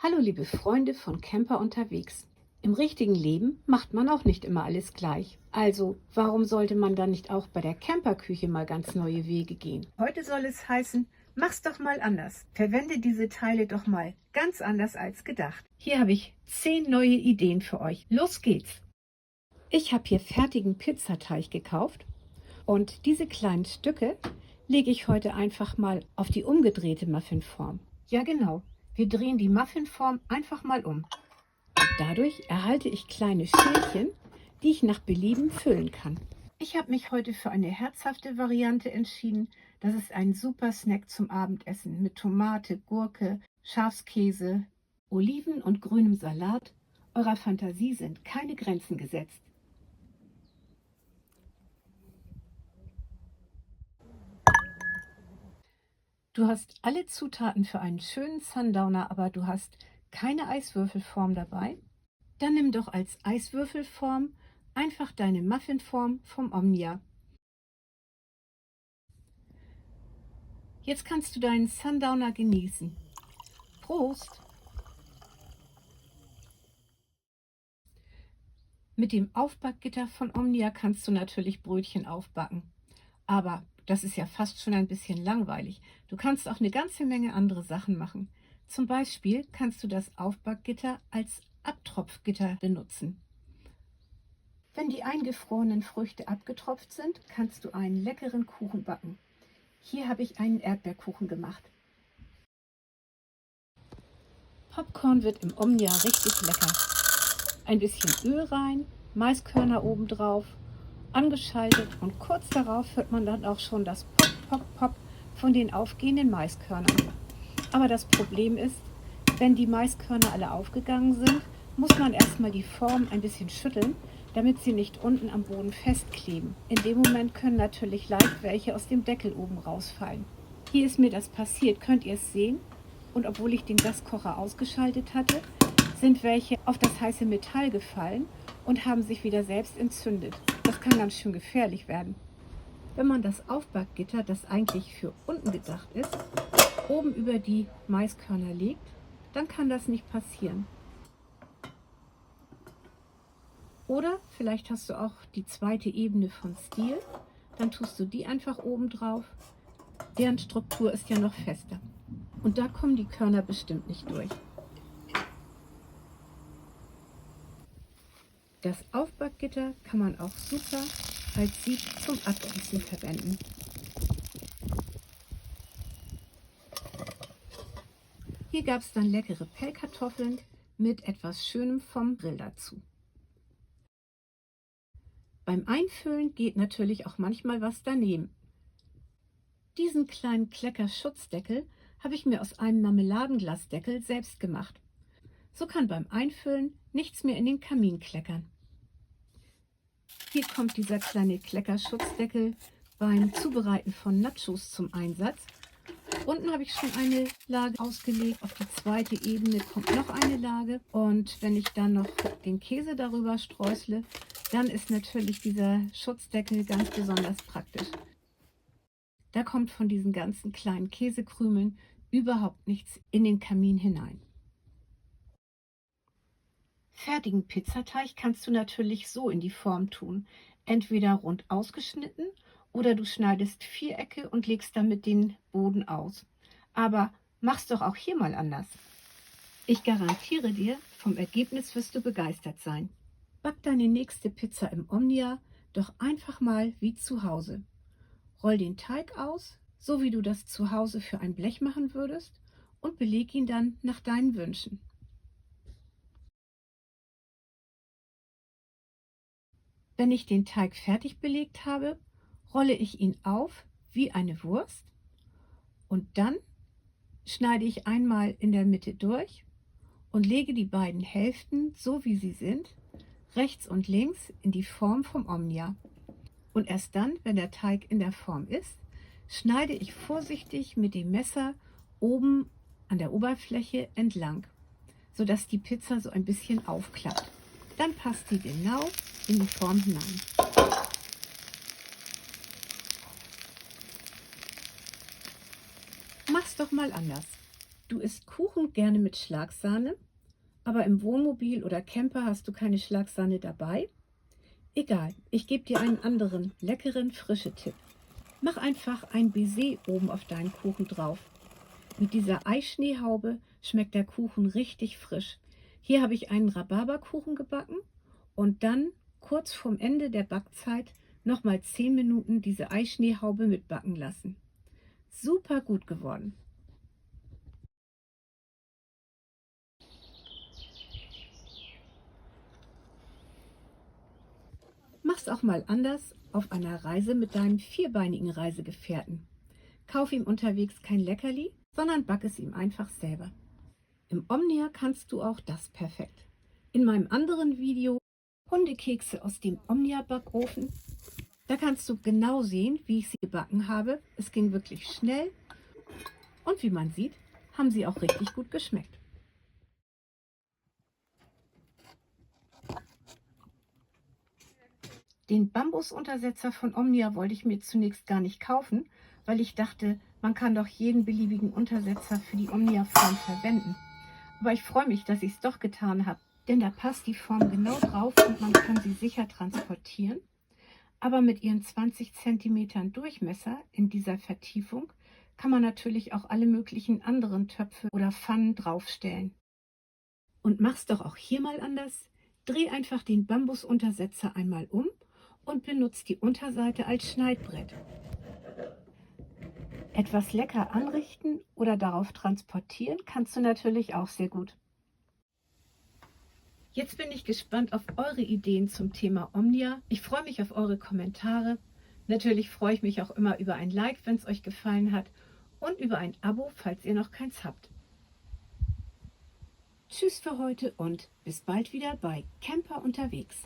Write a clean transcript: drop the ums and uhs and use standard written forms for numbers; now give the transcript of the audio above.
Hallo liebe Freunde von Camper unterwegs. Im richtigen Leben macht man auch nicht immer alles gleich. Also, warum sollte man dann nicht auch bei der Camperküche mal ganz neue Wege gehen? Heute soll es heißen, mach's doch mal anders. Verwende diese Teile doch mal ganz anders als gedacht. Hier habe ich 10 neue Ideen für euch. Los geht's! Ich habe hier fertigen Pizzateig gekauft und diese kleinen Stücke lege ich heute einfach mal auf die umgedrehte Muffinform. Ja genau, wir drehen die Muffinform einfach mal um. Dadurch erhalte ich kleine Schälchen, die ich nach Belieben füllen kann. Ich habe mich heute für eine herzhafte Variante entschieden. Das ist ein super Snack zum Abendessen mit Tomate, Gurke, Schafskäse, Oliven und grünem Salat. Eurer Fantasie sind keine Grenzen gesetzt. Du hast alle Zutaten für einen schönen Sundowner, aber du hast keine Eiswürfelform dabei? Dann nimm doch als Eiswürfelform einfach deine Muffinform vom Omnia. Jetzt kannst du deinen Sundowner genießen. Prost! Mit dem Aufbackgitter von Omnia kannst du natürlich Brötchen aufbacken. Aber das ist ja fast schon ein bisschen langweilig. Du kannst auch eine ganze Menge andere Sachen machen. Zum Beispiel kannst du das Aufbackgitter als Abtropfgitter benutzen. Wenn die eingefrorenen Früchte abgetropft sind, kannst du einen leckeren Kuchen backen. Hier habe ich einen Erdbeerkuchen gemacht. Popcorn wird im Omnia richtig lecker. Ein bisschen Öl rein, Maiskörner obendrauf, angeschaltet und kurz darauf hört man dann auch schon das Pop, Pop, Pop von den aufgehenden Maiskörnern. Aber das Problem ist, wenn die Maiskörner alle aufgegangen sind, muss man erstmal die Form ein bisschen schütteln, damit sie nicht unten am Boden festkleben. In dem Moment können natürlich leicht welche aus dem Deckel oben rausfallen. Hier ist mir das passiert, könnt ihr es sehen? Und obwohl ich den Gaskocher ausgeschaltet hatte, sind welche auf das heiße Metall gefallen und haben sich wieder selbst entzündet. Das kann ganz schön gefährlich werden. Wenn man das Aufbackgitter, das eigentlich für unten gedacht ist, oben über die Maiskörner legt, dann kann das nicht passieren. Oder vielleicht hast du auch die zweite Ebene von Stiel, dann tust du die einfach oben drauf. Deren Struktur ist ja noch fester. Und da kommen die Körner bestimmt nicht durch. Das Aufbackgitter kann man auch super als Sieb zum Abgießen verwenden. Hier gab es dann leckere Pellkartoffeln mit etwas Schönem vom Grill dazu. Beim Einfüllen geht natürlich auch manchmal was daneben. Diesen kleinen Klecker-Schutzdeckel habe ich mir aus einem Marmeladenglasdeckel selbst gemacht. So kann beim Einfüllen nichts mehr in den Kamin kleckern. Hier kommt dieser kleine Kleckerschutzdeckel beim Zubereiten von Nachos zum Einsatz. Unten habe ich schon eine Lage ausgelegt, auf die zweite Ebene kommt noch eine Lage und wenn ich dann noch den Käse darüber streusle, dann ist natürlich dieser Schutzdeckel ganz besonders praktisch. Da kommt von diesen ganzen kleinen Käsekrümeln überhaupt nichts in den Kamin hinein. Fertigen Pizzateig kannst du natürlich so in die Form tun, entweder rund ausgeschnitten oder du schneidest Vierecke und legst damit den Boden aus. Aber mach's doch auch hier mal anders. Ich garantiere dir, vom Ergebnis wirst du begeistert sein. Back deine nächste Pizza im Omnia doch einfach mal wie zu Hause. Roll den Teig aus, so wie du das zu Hause für ein Blech machen würdest, und beleg ihn dann nach deinen Wünschen. Wenn ich den Teig fertig belegt habe, rolle ich ihn auf wie eine Wurst und dann schneide ich einmal in der Mitte durch und lege die beiden Hälften, so wie sie sind, rechts und links in die Form vom Omnia. Und erst dann, wenn der Teig in der Form ist, schneide ich vorsichtig mit dem Messer oben an der Oberfläche entlang, sodass die Pizza so ein bisschen aufklappt. Dann passt sie genau in die Form hinein. Mach's doch mal anders. Du isst Kuchen gerne mit Schlagsahne, aber im Wohnmobil oder Camper hast du keine Schlagsahne dabei? Egal, ich gebe dir einen anderen, leckeren, frischen Tipp. Mach einfach ein Baiser oben auf deinen Kuchen drauf. Mit dieser Eischneehaube schmeckt der Kuchen richtig frisch. Hier habe ich einen Rhabarberkuchen gebacken und dann kurz vorm Ende der Backzeit nochmal 10 Minuten diese Eischneehaube mitbacken lassen. Super gut geworden. Mach's auch mal anders auf einer Reise mit deinem vierbeinigen Reisegefährten. Kauf ihm unterwegs kein Leckerli, sondern back es ihm einfach selber. Im Omnia kannst du auch das perfekt. In meinem anderen Video Hundekekse aus dem Omnia-Backofen, da kannst du genau sehen, wie ich sie gebacken habe. Es ging wirklich schnell und wie man sieht, haben sie auch richtig gut geschmeckt. Den Bambusuntersetzer von Omnia wollte ich mir zunächst gar nicht kaufen, weil ich dachte, man kann doch jeden beliebigen Untersetzer für die Omnia-Form verwenden. Aber ich freue mich, dass ich es doch getan habe, denn da passt die Form genau drauf und man kann sie sicher transportieren. Aber mit ihren 20 cm Durchmesser in dieser Vertiefung kann man natürlich auch alle möglichen anderen Töpfe oder Pfannen draufstellen. Und mach's doch auch hier mal anders. Dreh einfach den Bambusuntersetzer einmal um und benutzt die Unterseite als Schneidbrett. Etwas lecker anrichten oder darauf transportieren kannst du natürlich auch sehr gut. Jetzt bin ich gespannt auf eure Ideen zum Thema Omnia. Ich freue mich auf eure Kommentare. Natürlich freue ich mich auch immer über ein Like, wenn es euch gefallen hat, und über ein Abo, falls ihr noch keins habt. Tschüss für heute und bis bald wieder bei Camper unterwegs.